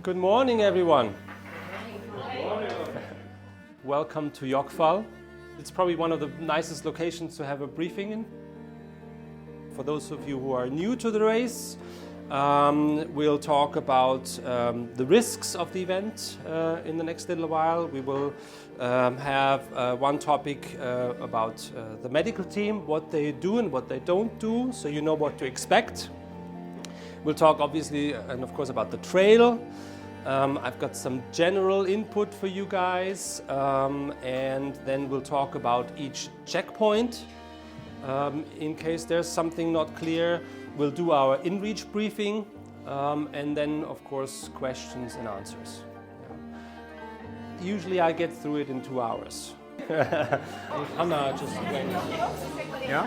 Good morning, everyone. Good morning. Welcome to Jolliffe. It's probably one of the nicest locations to have a briefing in. For those of you who are new to the race, we'll talk about the risks of the event in the next little while. We will have one topic about the medical team, what they do and what they don't do, so you know what to expect. We'll talk obviously and of course about the trail. I've got some general input for you guys, and then we'll talk about each checkpoint. In case there's something not clear, we'll do our in-reach briefing, and then of course questions and answers. Usually I get through it in 2 hours. Hannah just went. Yeah?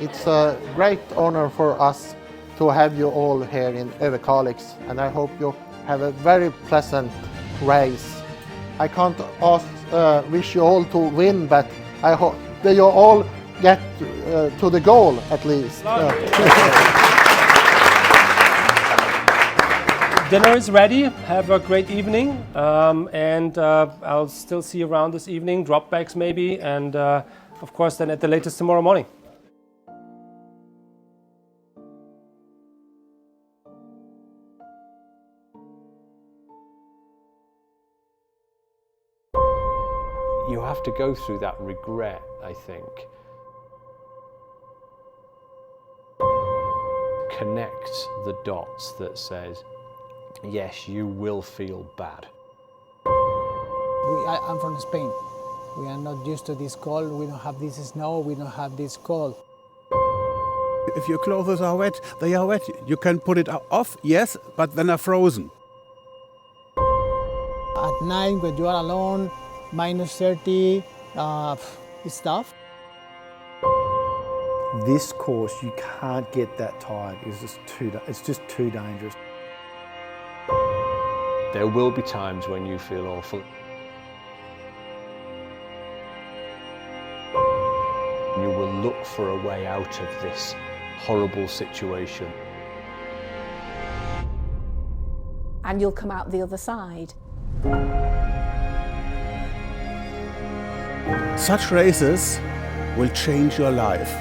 It's a great honor for us to have you all here in Överkalix, and I hope you have a very pleasant race. I can't wish you all to win, but I hope that you all get to the goal at least. Dinner is ready. Have a great evening, and I'll still see you around this evening, drop bags maybe, and of course then at the latest tomorrow morning. You have to go through that regret, I think. Connect the dots that says, yes, you will feel bad. I'm from Spain. We are not used to this cold. We don't have this snow. We don't have this cold. If your clothes are wet, they are wet. You can put it off, yes, but then are frozen. At night, when you are alone, minus 30, it's tough. This course, you can't get that tired. It's just too dangerous. There will be times when you feel awful. You will look for a way out of this horrible situation. And you'll come out the other side. Such races will change your life.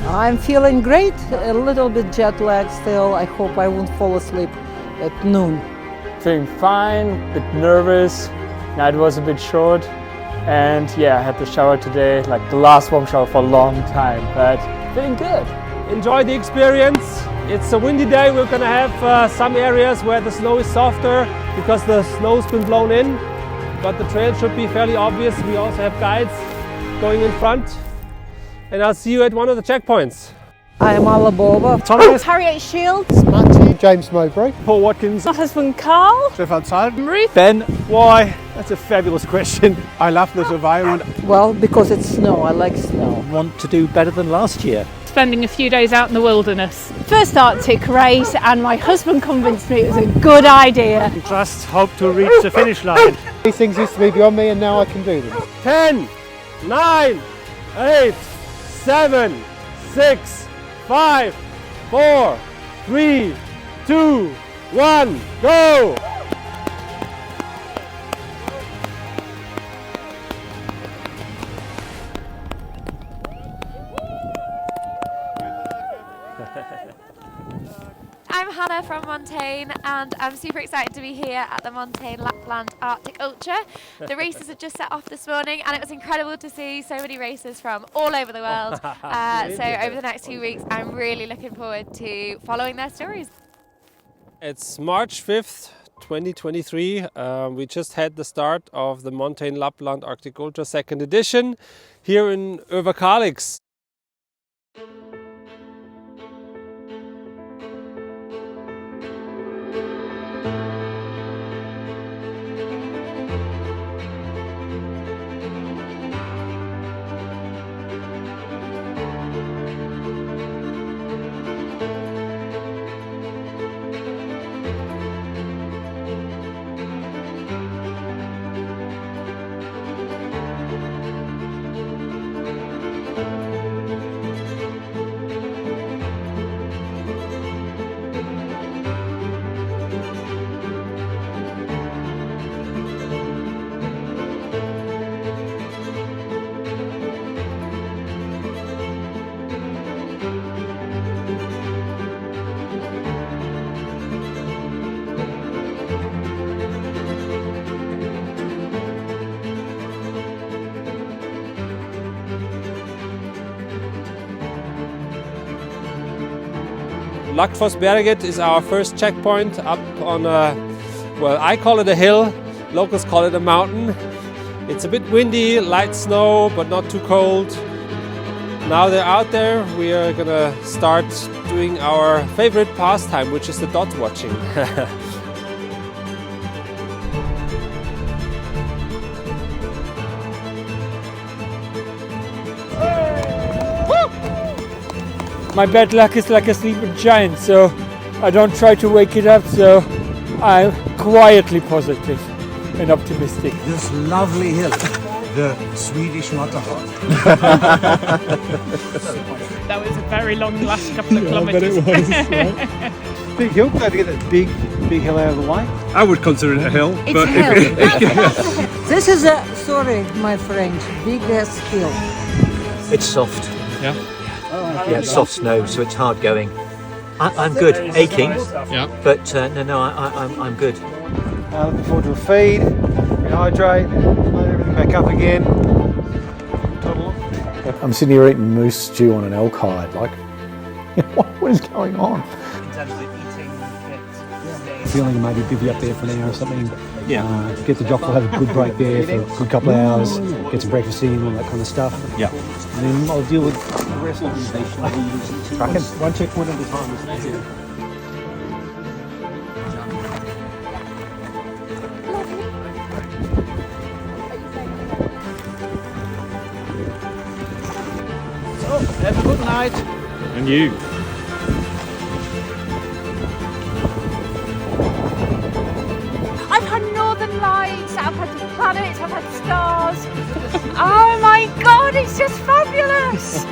I'm feeling great, a little bit jet lag still. I hope I won't fall asleep at noon. Feeling fine, a bit nervous, night was a bit short, and yeah, I had the shower today, like the last warm shower for a long time, but feeling good. Enjoy the experience. It's a windy day. We're going to have some areas where the snow is softer because the snow's been blown in, but the trail should be fairly obvious. We also have guides going in front, and I'll see you at one of the checkpoints. I am Alabova. Oh, Harriet Shields. James Mowbray. Paul Watkins. My husband Carl. Stefan Zahl. Ruth. Ben, why? That's a fabulous question. I love this environment. Well, because it's snow, I like snow. Want to do better than last year. Spending a few days out in the wilderness. First Arctic race, and my husband convinced me it was a good idea. Just hope to reach the finish line. These things used to be beyond me and now I can do them. 10, 9, 8, 7, 6, 5, 4, 3, 2, 1, go! I'm Hannah from Montane, and I'm super excited to be here at the Montane Lapland Arctic Ultra. The races have just set off this morning, and it was incredible to see so many racers from all over the world. So over the next 2 weeks, I'm really looking forward to following their stories. It's March 5th, 2023. We just had the start of the Montane Lapland Arctic Ultra 2nd edition here in Överkalix. Laxfossberget is our first checkpoint up on a, well, I call it a hill, locals call it a mountain. It's a bit windy, light snow, but not too cold. Now they're out there, we are gonna start doing our favorite pastime, which is the dot watching. My bad luck is like a sleeping giant, so I don't try to wake it up, so I'm quietly positive and optimistic. This lovely hill, the Swedish Matterhorn. That was a very long last couple of kilometres. I bet it was. Right? Big hill, glad to get that big hill out of the way. I would consider it a hill, but This is a, sorry, my French, biggest hill. It's soft. Yeah. Yeah, soft snow, so it's hard going. I'm good, aching, but no, I'm good. Looking forward to a feed, rehydrate, load everything back up again. I'm sitting here eating moose stew on an elk hide. Like, what is going on? In terms of eating, Feeling maybe bivvy up there for an hour or something. Yeah. Get the Jolliffe, have a good break there for a good couple of hours. Get some breakfast in, all that kind of stuff. Yeah. And then I'll deal with the rest of the day. One checkpoint at a time. Have a good night. And you. I've had northern lights, I've had planets, I've had stars. Oh my god, it's just fabulous!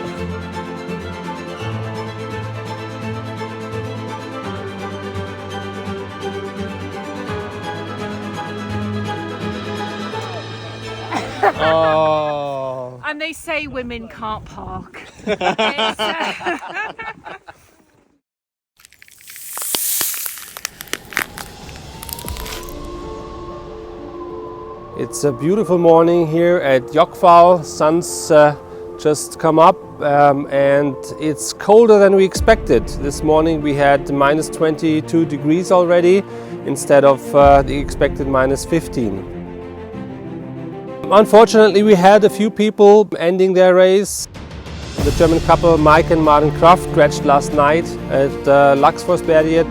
Oh. And they say women can't park. It's a beautiful morning here at Jokkfall. Sun's just come up and it's colder than we expected. This morning we had minus 22 degrees already instead of the expected minus 15. Unfortunately, we had a few people ending their race. The German couple Mike and Martin Kraft crashed last night at Laxfossberget,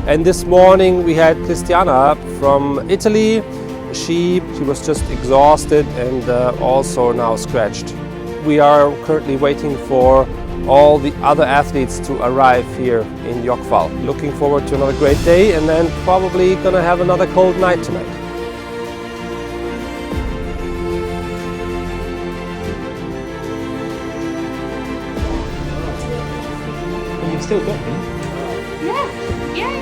and this morning we had Christiana from Italy. She was just exhausted and also now scratched. We are currently waiting for all the other athletes to arrive here in Jokkfall. Looking forward to another great day and then probably gonna have another cold night tonight. You've still got me. Yeah, yeah.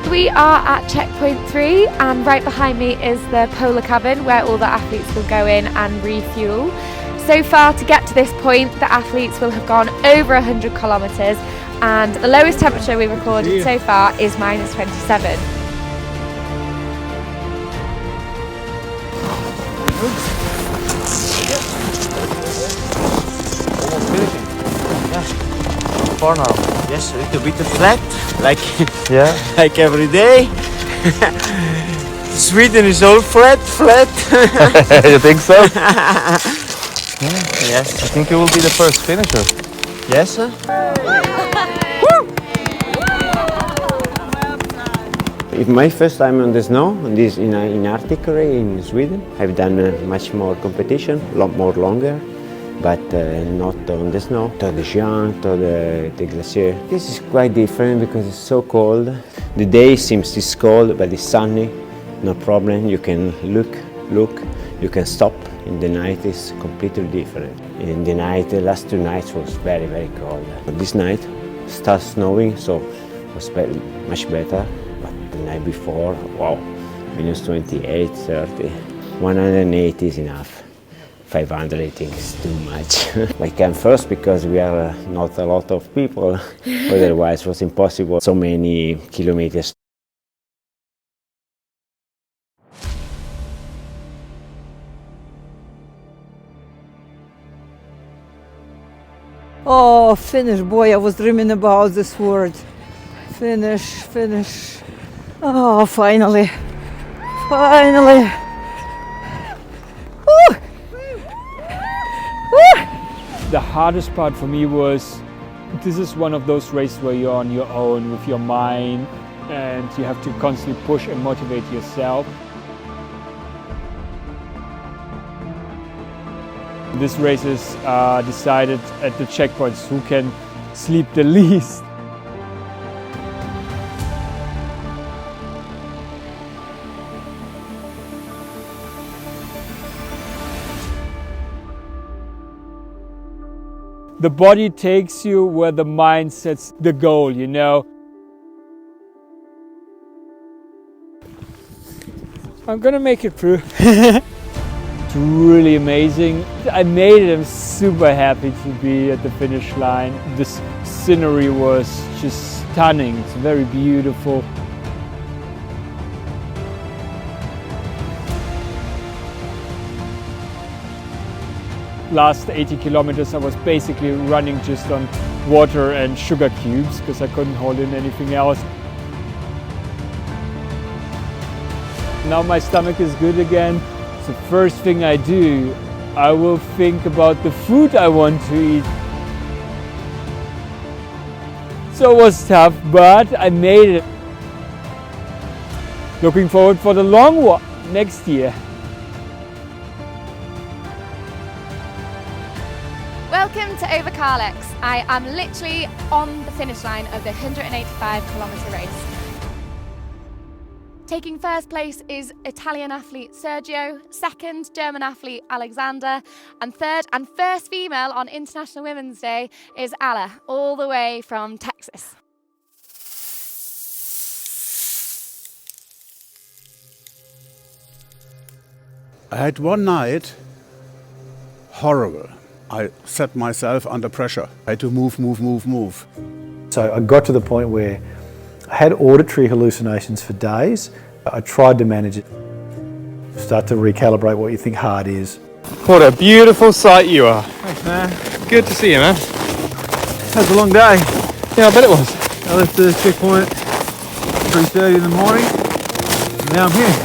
We are at checkpoint 3 and right behind me is the polar cabin where all the athletes will go in and refuel. So far to get to this point the athletes will have gone over 100 kilometres and the lowest temperature we recorded so far is minus 27. For now, yes, a little bit flat, like like every day. Sweden is all flat. You think so? Yes. I think you will be the first finisher. Yes, sir. It's my first time on the snow, in Arctic in Sweden. I've done much more competition, a lot more longer, but not on the snow, to the Géant, to the glacier. This is quite different because it's so cold. The day seems it's cold, but it's sunny, no problem. You can look, you can stop. In the night it's completely different. In the night, the last 2 nights was very, very cold. But this night started snowing, so it was much better. But the night before, wow, minus 28, 30. 180 is enough. 500 I think is too much. I came first because we are not a lot of people, otherwise it was impossible. So many kilometers Oh, finish, boy, I was dreaming about this word. Finish, finish. Oh, finally. Finally. Woo! Woo! The hardest part for me was, this is one of those races where you're on your own with your mind and you have to constantly push and motivate yourself. This race is decided at the checkpoints who can sleep the least. The body takes you where the mind sets the goal, you know. I'm gonna make it through. It's really amazing. I made it. I'm super happy to be at the finish line. This scenery was just stunning. It's very beautiful. Last 80 kilometers I was basically running just on water and sugar cubes because I couldn't hold in anything else. Now my stomach is good again. So first thing I do, I will think about the food I want to eat. So it was tough, but I made it. Looking forward for the long walk next year. Welcome to Over Carlex. I am literally on the finish line of the 185-kilometre race. Taking first place is Italian athlete Sergio, second German athlete Alexander, and third and first female on International Women's Day is Alla, all the way from Texas. I had one night, horrible. I set myself under pressure. I had to move. So I got to the point where I had auditory hallucinations for days. I tried to manage it. Start to recalibrate what you think hard is. What a beautiful sight you are. Thanks, man. Good to see you, man. That was a long day. Yeah, I bet it was. I left the checkpoint 3:30 in the morning. Now I'm here.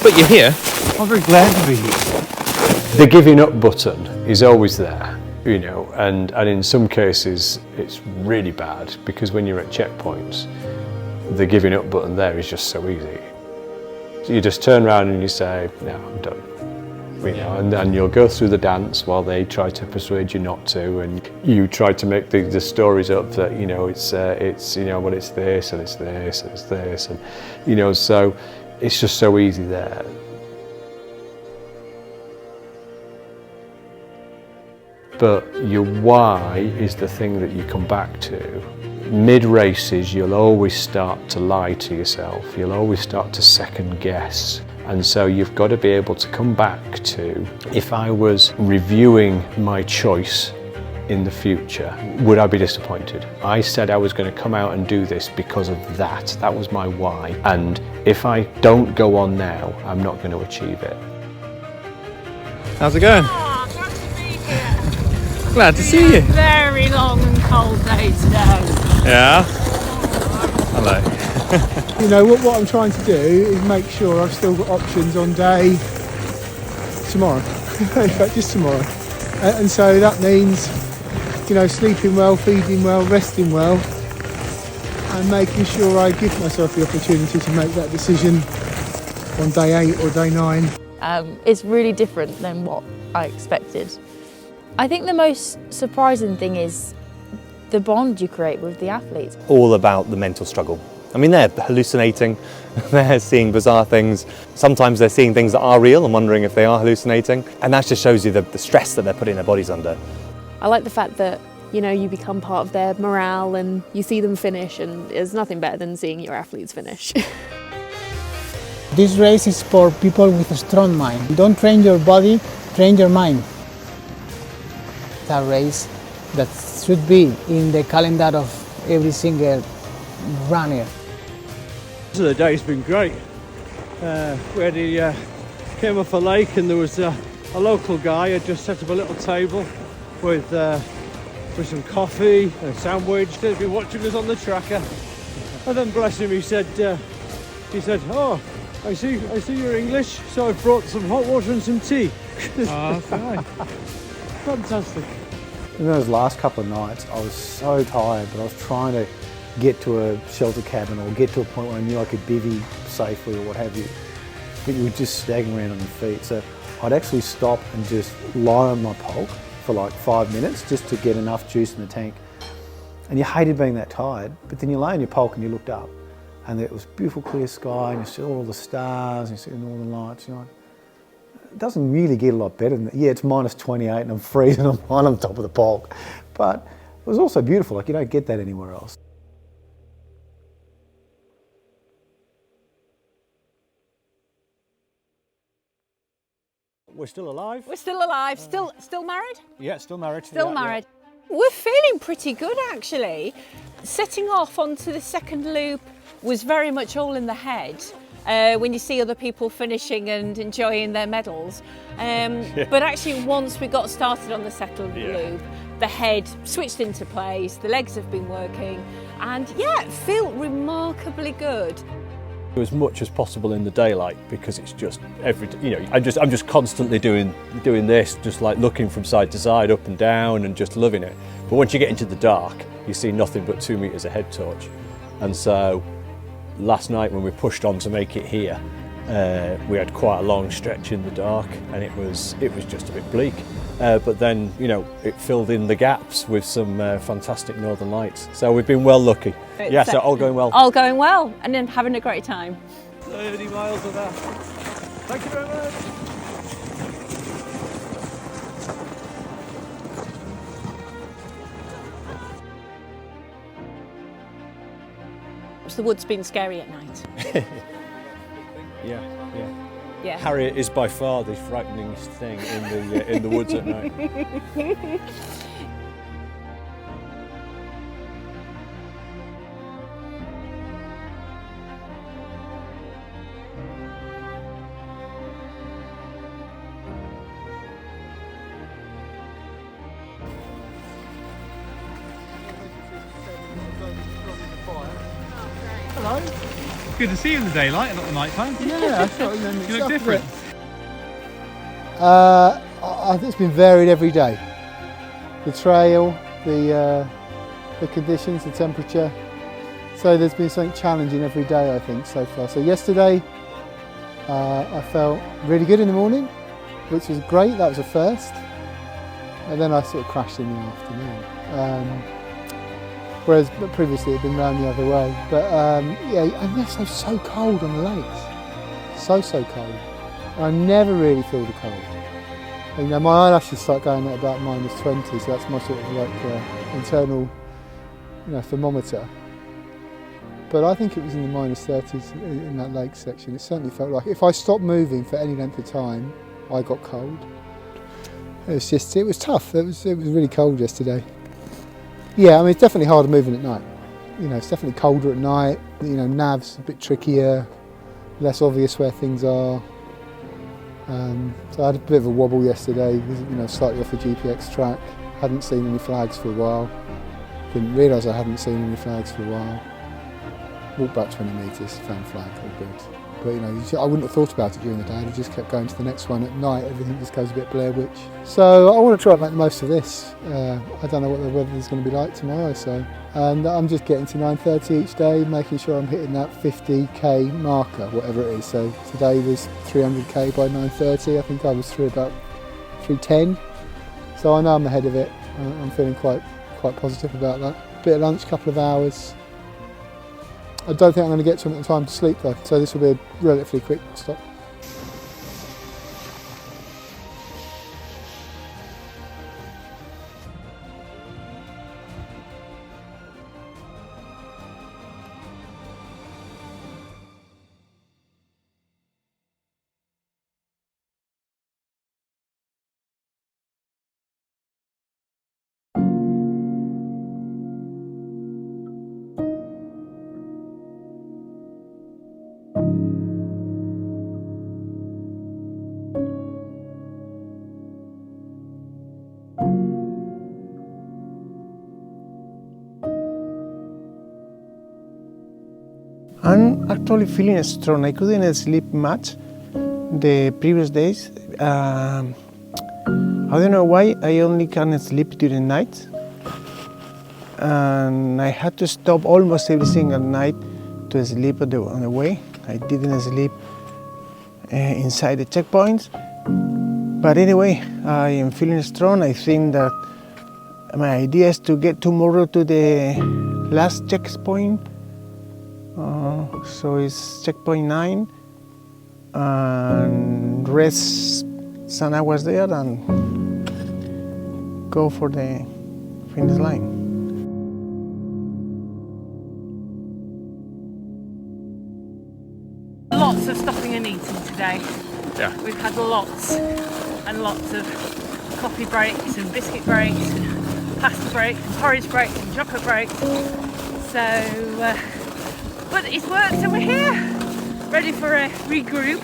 But you're here? I'm very glad to be here. The giving up button is always there, you know, and in some cases it's really bad because when you're at checkpoints, the giving up button there is just so easy. So you just turn around and you say, no, I'm done. You know, and then you'll go through the dance while they try to persuade you not to, and you try to make the stories up that, you know, it's you know, well, it's this and it's this and it's this, and you know, so it's just so easy there. But your why is the thing that you come back to. Mid-races, you'll always start to lie to yourself. You'll always start to second guess. And so you've got to be able to come back to, if I was reviewing my choice in the future, would I be disappointed? I said I was going to come out and do this because of that. That was my why. And if I don't go on now, I'm not going to achieve it. How's it going? Glad to see you. Very long and cold day today. Yeah. Hello. You know, what I'm trying to do is make sure I've still got options on day tomorrow. In fact, just tomorrow. And so that means, you know, sleeping well, feeding well, resting well, and making sure I give myself the opportunity to make that decision on day 8 or day 9. It's really different than what I expected. I think the most surprising thing is the bond you create with the athletes. All about the mental struggle. I mean, they're hallucinating, they're seeing bizarre things. Sometimes they're seeing things that are real and wondering if they are hallucinating. And that just shows you the stress that they're putting their bodies under. I like the fact that, you know, you become part of their morale and you see them finish, and there's nothing better than seeing your athletes finish. This race is for people with a strong mind. Don't train your body, train your mind. It's a race that should be in the calendar of every single runner. The day's been great. We came off a lake and there was a local guy had just set up a little table with some coffee and a sandwich. He's been watching us on the tracker, and then bless him, he said, "Oh, I see you're English, so I've brought some hot water and some tea." Oh, fine. Fantastic. In those last couple of nights, I was so tired, but I was trying to get to a shelter cabin or get to a point where I knew I could bivvy safely or what have you. But you were just staggering around on your feet. So I'd actually stop and just lie on my polk for like 5 minutes just to get enough juice in the tank. And you hated being that tired, but then you lay on your polk and you looked up and it was beautiful clear sky and you saw all the stars and you see the northern lights. You're like, it doesn't really get a lot better than that. Yeah, it's minus 28 and I'm freezing on top of the polk. But it was also beautiful, like you don't get that anywhere else. We're still alive. We're still alive. Still married? Yeah, still married. Still married. We're feeling pretty good actually. Setting off onto the second loop was very much all in the head. When you see other people finishing and enjoying their medals. But actually once we got started on the second loop, the head switched into place, the legs have been working, and yeah, it felt remarkably good. As much as possible in the daylight, because it's just I'm just constantly doing this, just like looking from side to side, up and down, and just loving it. But once you get into the dark, you see nothing but 2 meters of head torch. And so last night when we pushed on to make it here, we had quite a long stretch in the dark, and it was just a bit bleak. But then it filled in the gaps with some fantastic northern lights. So we've been well lucky. Yeah, so all going well. All going well, and then having a great time. 30 miles of that. Thank you very much. The wood's been scary at night. Yeah. Yeah. Harriet is by far the frighteningest thing in the woods at night. Hello. Good to see you in the daylight and not the night time. Yeah, I thought you look different. I think it's been varied every day. The trail, the conditions, the temperature. So there's been something challenging every day, I think, so far. So yesterday, I felt really good in the morning, which was great. That was a first. And then I sort of crashed in the afternoon. Whereas previously it had been round the other way. But yeah, and yesterday was so cold on the lakes. So cold. I never really feel the cold. And, my eyelashes start going at about minus 20, so that's my sort of like internal thermometer. But I think it was in the minus 30s in that lake section. It certainly felt like if I stopped moving for any length of time, I got cold. It was tough. It was really cold yesterday. Yeah, I mean, it's definitely harder moving at night. It's definitely colder at night. Nav's a bit trickier, less obvious where things are. So I had a bit of a wobble yesterday, slightly off the GPX track. Hadn't seen any flags for a while. Didn't realise I hadn't seen any flags for a while. Walked back 20 metres, found flag, all good. But I wouldn't have thought about it during the day. I just kept going to the next one. At night, everything just goes a bit Blair Witch. So I want to try and make the most of this. I don't know what the weather is going to be like tomorrow, and I'm just getting to 9:30 each day, making sure I'm hitting that 50k marker, whatever it is. So today was 300k by 9:30. I think I was through about 3:10. So I know I'm ahead of it. I'm feeling quite positive about that. Bit of lunch, couple of hours. I don't think I'm going to get to enough time to sleep though, so this will be a relatively quick stop. I'm actually feeling strong. I couldn't sleep much the previous days. I don't know why, I only can sleep during night. And I had to stop almost every single night to sleep on the way. I didn't sleep inside the checkpoints. But anyway, I am feeling strong. I think that my idea is to get tomorrow to the last checkpoint. So it's checkpoint 9, and rest some hours there and go for the finish line. Lots of stopping and eating today. Yeah. We've had lots and lots of coffee breaks and biscuit breaks and pasta breaks and porridge breaks and chocolate breaks. So, but it's worked and we're here, ready for a regroup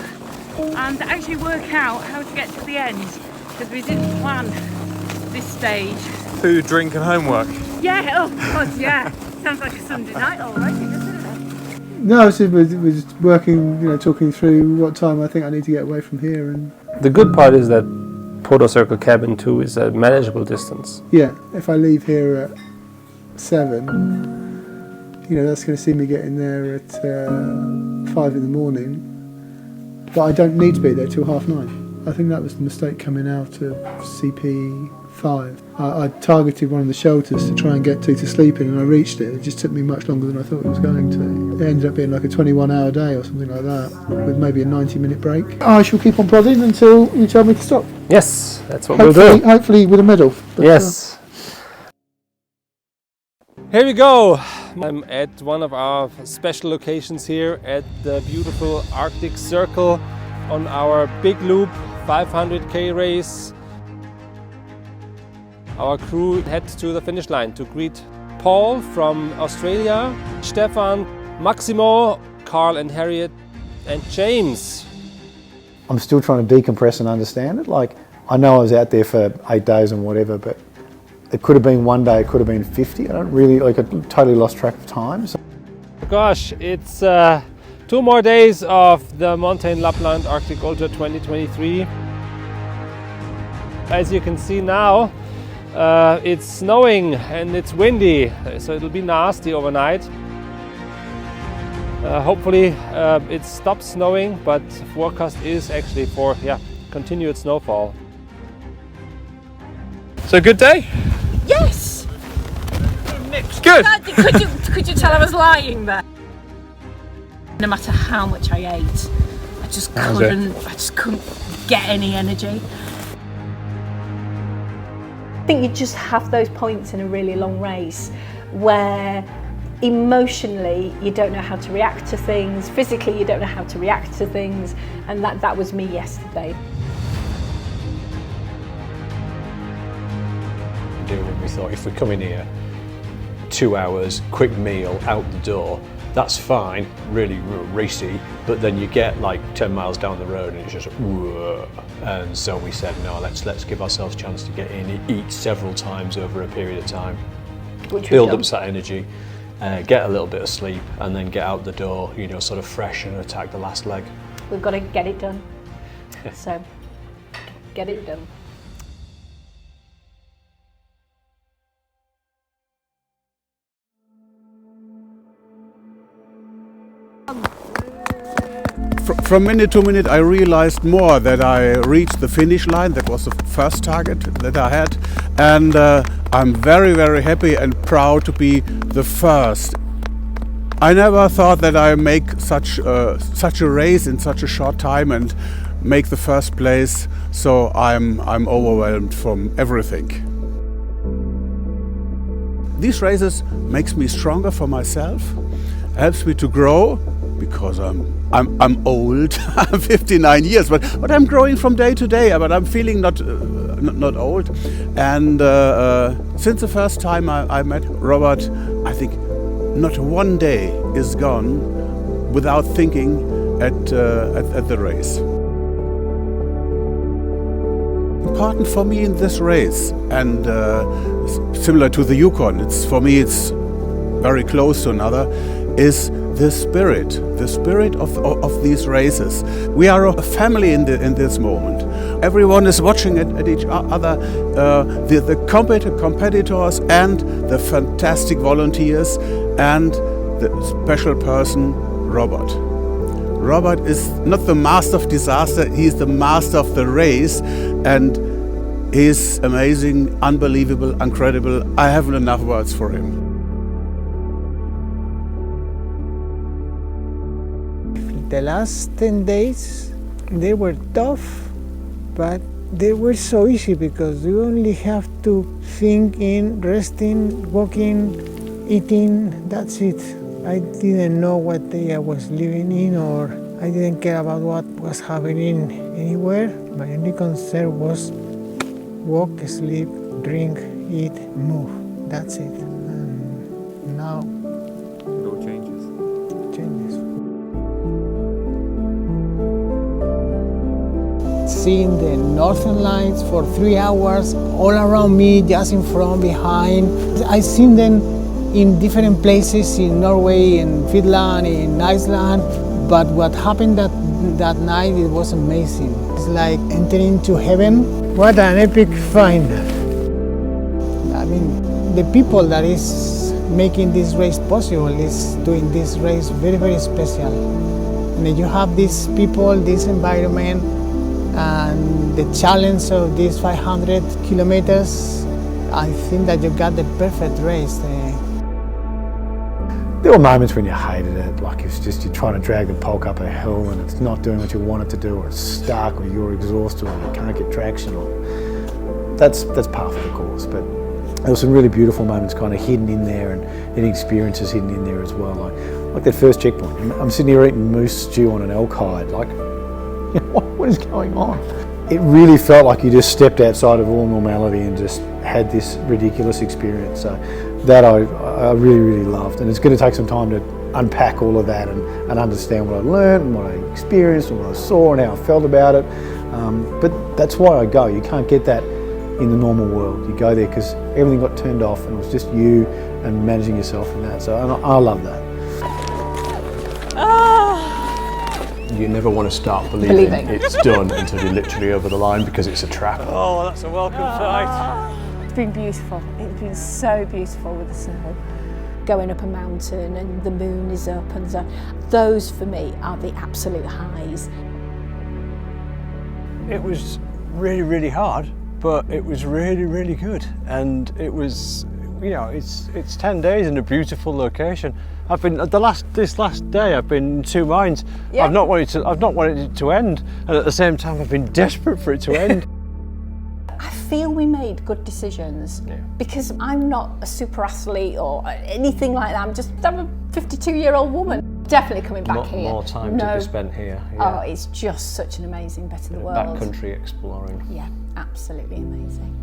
and actually work out how to get to the end, because we didn't plan this stage. Food, drink and homework. Yeah, oh God, yeah. Sounds like a Sunday night already, doesn't it? No, so we're just working, talking through what time I think I need to get away from here. And The good part is that Proto Circle Cabin 2 is a manageable distance. yeah, if I leave here at 7, that's going to see me getting there at 5 in the morning. But I don't need to be there till 9:30. I think that was the mistake coming out of CP5. I targeted one of the shelters to try and get to sleep in, and I reached it. It just took me much longer than I thought it was going to. It ended up being like a 21-hour day or something like that, with maybe a 90-minute break. I shall keep on plodding until you tell me to stop. Yes, that's what we'll do. Hopefully with a medal. But, Yes. Here we go. I'm at one of our special locations here at the beautiful Arctic Circle on our big loop 500k race. Our crew heads to the finish line to greet Paul from Australia, Stefan, Maximo, Carl and Harriet, and James. I'm still trying to decompress and understand it. Like, I know I was out there for 8 days and whatever, but it could have been 1 day, it could have been 50. I don't really, I totally lost track of time. So. Gosh, it's 2 more days of the Montane Lapland Arctic Ultra 2023. As you can see now, it's snowing and it's windy, so it'll be nasty overnight. Hopefully it stops snowing, but forecast is actually for continued snowfall. So good day? Yes! Good! Could you tell I was lying there? No matter how much I ate, I just couldn't get any energy. I think you just have those points in a really long race where emotionally you don't know how to react to things, physically you don't know how to react to things, and that was me yesterday. When we thought if we come in here, 2 hours, quick meal, out the door, that's fine, really racy, but then you get like 10 miles down the road and it's just whoa. And so we said no, let's give ourselves a chance to get in, eat several times over a period of time, build up that energy, get a little bit of sleep, and then get out the door, sort of fresh and attack the last leg. We've got to get it done. So, get it done. From minute to minute I realized more that I reached the finish line. That was the first target that I had, and I'm very, very happy and proud to be the first. I never thought that I make such a race in such a short time and make the first place, so I'm overwhelmed from everything. These races makes me stronger for myself, helps me to grow, because I'm old. I'm 59 years, but I'm growing from day to day. But I'm feeling not old. And since the first time I met Robert, I think not one day is gone without thinking at the race. Important for me in this race, and similar to the Yukon, for me it's very close to another, is the spirit of these races. We are a family in this moment. Everyone is watching at each other, the competitors and the fantastic volunteers and the special person, Robert. Robert is not the master of disaster, he's the master of the race, and he's amazing, unbelievable, incredible. I haven't enough words for him. The last 10 days, they were tough, but they were so easy because you only have to think in resting, walking, eating, that's it. I didn't know what day I was living in, or I didn't care about what was happening anywhere. My only concern was walk, sleep, drink, eat, move. That's it. And now it all changes. Seeing the northern lights for 3 hours all around me, just in front, behind. I've seen them in different places in Norway, in Finland, in Iceland, but what happened that night, it was amazing. It's like entering into heaven. What an epic find. I mean, the people that is making this race possible is doing this race very, very special. And you have these people, this environment, and the challenge of these 500 kilometers, I think that you got the perfect race. There were moments when you hated it, like it's just you're trying to drag the poke up a hill and it's not doing what you want it to do, or it's stuck, or you're exhausted, or you can't get traction. Or that's part of the course. But there were some really beautiful moments kind of hidden in there, and experiences hidden in there as well. Like that first checkpoint. I'm sitting here eating moose stew on an elk hide. Like, what is going on? It really felt like you just stepped outside of all normality and just had this ridiculous experience. So that I really, really loved. And it's going to take some time to unpack all of that and understand what I learned and what I experienced and what I saw and how I felt about it. But that's why I go. You can't get that in the normal world. You go there because everything got turned off and it was just you and managing yourself in that. So I love that. You never want to start believing it's done until you're literally over the line, because it's a trap. Oh, that's a welcome sight. It's been beautiful. It's been so beautiful with the snow. Going up a mountain and the moon is up, and so those for me are the absolute highs. It was really, really hard, but it was really, really good. And it was, you know, it's 10 days in a beautiful location. I've been this last day. I've been in two minds. Yeah. I've not wanted it to end, and at the same time, I've been desperate for it to end. I feel we made good decisions because I'm not a super athlete or anything like that. I'm a 52-year-old woman. Definitely coming back here. More time to be spent here. Yeah. Oh, it's just such an amazing bit of the world. Backcountry exploring. Yeah, absolutely amazing.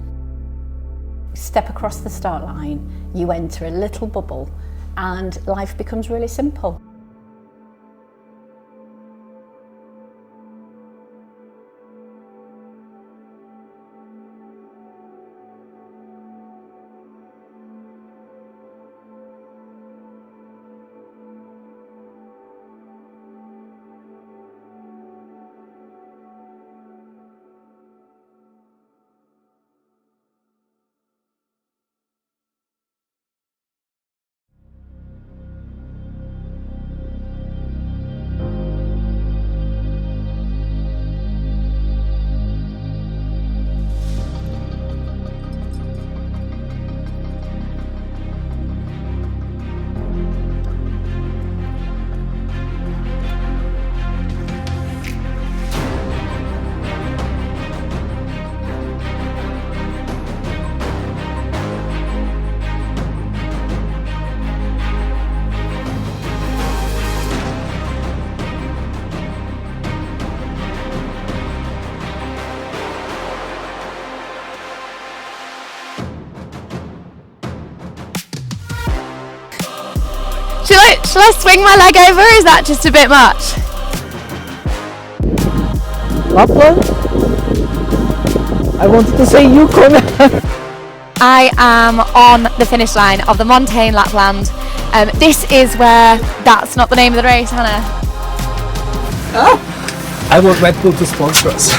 Step across the start line, you enter a little bubble, and life becomes really simple. Shall I swing my leg over, or is that just a bit much? Lapland? I wanted to say Yukon. I am on the finish line of the Montane Lapland This is where, that's not the name of the race, Hannah. I want Red Bull to sponsor us.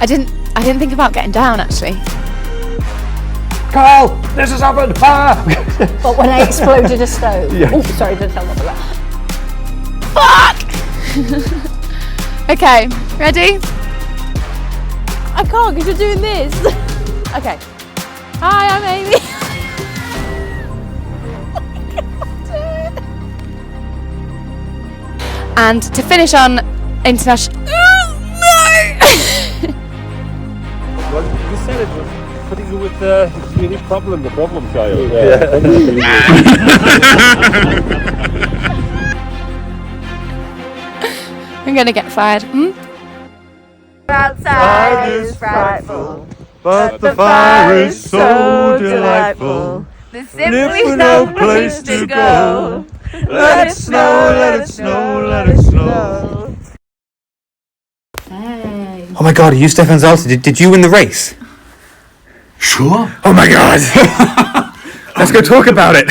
I didn't think about getting down actually. Carl, this has happened! Ah! But when I exploded a stove. Yeah. Oh, sorry, didn't tell what that. Fuck! Okay, ready? I can't because you're doing this. Okay. Hi, I'm Amy. And to finish on international. Well, you said it was putting you with the unique problem child. I'm gonna get fired. Outside is frightful, but the fire is so delightful. There's simply no place to go. Let it snow, let it snow, let it snow. Oh my god, are you Stefan Zalta? Did you win the race? Sure. Oh my god! Let's go talk about it.